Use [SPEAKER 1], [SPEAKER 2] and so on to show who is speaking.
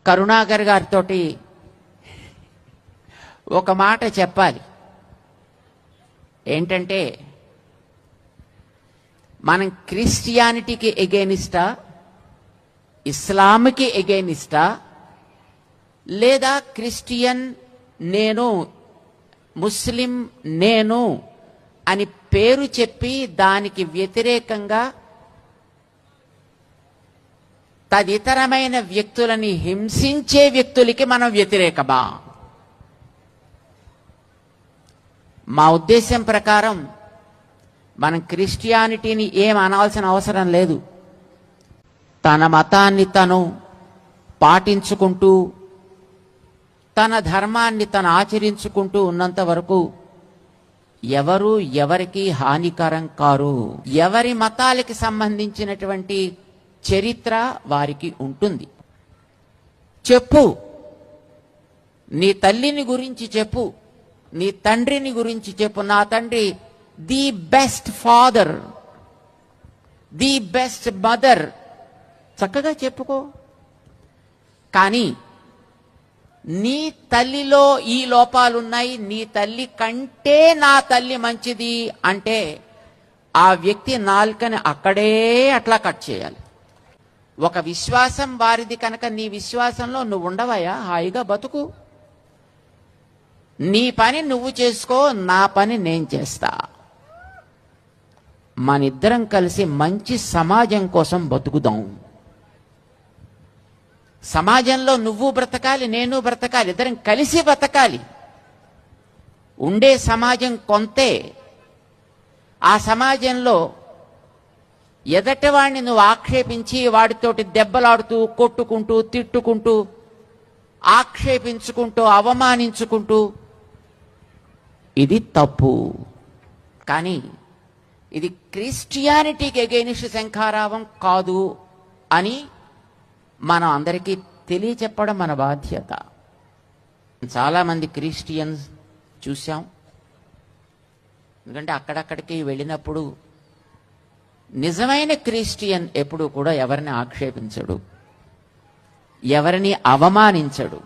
[SPEAKER 1] కరుణాకర్ గారితో ఒక మాట చెప్పాలి. ఏంటంటే, మనం క్రిస్టియానిటీకి ఎగెనిస్టా, ఇస్లాంకి ఎగెనిస్టా, లేదా క్రిస్టియన్ నేను, ముస్లిం నేను అని పేరు చెప్పి దానికి వ్యతిరేకంగా తదితరమైన వ్యక్తులని హింసించే వ్యక్తులకి మనం వ్యతిరేకమా? మా ఉద్దేశం ప్రకారం మనం క్రిస్టియానిటీని ఏం అనాల్సిన అవసరం లేదు. తన మతాన్ని తను పాటించుకుంటూ తన ధర్మాన్ని తను ఆచరించుకుంటూ ఉన్నంత వరకు ఎవరు ఎవరికి హానికరం కారు. ఎవరి మతాలకి సంబంధించినటువంటి చరిత్ర వారికి ఉంటుంది. చెప్పు, నీ తల్లిని గురించి చెప్పు, నీ తండ్రిని గురించి చెప్పు. నా తండ్రి the best father, the best mother, చక్కగా చెప్పుకో. కానీ నీ తల్లిలో ఈ లోపాలున్నాయి, నీ తల్లి కంటే నా తల్లి మంచిది అంటే ఆ వ్యక్తి నాలుకని అక్కడే అట్లా కట్ చేయాలి. ఒక విశ్వాసం వారిది కనుక నీ విశ్వాసంలో నువ్వు ఉండవయ్యా, హాయిగా బతుకు. నీ పని నువ్వు చేసుకో, నా పని నేను చేస్తా. మనిద్దరం కలిసి మంచి సమాజం కోసం బతుకుదాం. సమాజంలో నువ్వు బ్రతకాలి, నేను బ్రతకాలి, ఇద్దరం కలిసి బ్రతకాలి. ఉండే సమాజం కొంతే. ఆ సమాజంలో ఎదటివాడిని నువ్వు ఆక్షేపించి వాడితోటి దెబ్బలాడుతూ కొట్టుకుంటూ తిట్టుకుంటూ ఆక్షేపించుకుంటూ అవమానించుకుంటూ ఇది తప్పు. కానీ ఇది క్రిస్టియానిటీకి ఎగెనిస్ట్ శంఖారావం కాదు అని మనం అందరికీ తెలియచెప్పడం మన బాధ్యత. చాలామంది క్రిస్టియన్స్ చూసాం. ఎందుకంటే అక్కడక్కడికి వెళ్ళినప్పుడు నిజమైన క్రిస్టియన్ ఎప్పుడు కూడా ఎవరిని ఆక్షేపించడు, ఎవరిని అవమానించడు.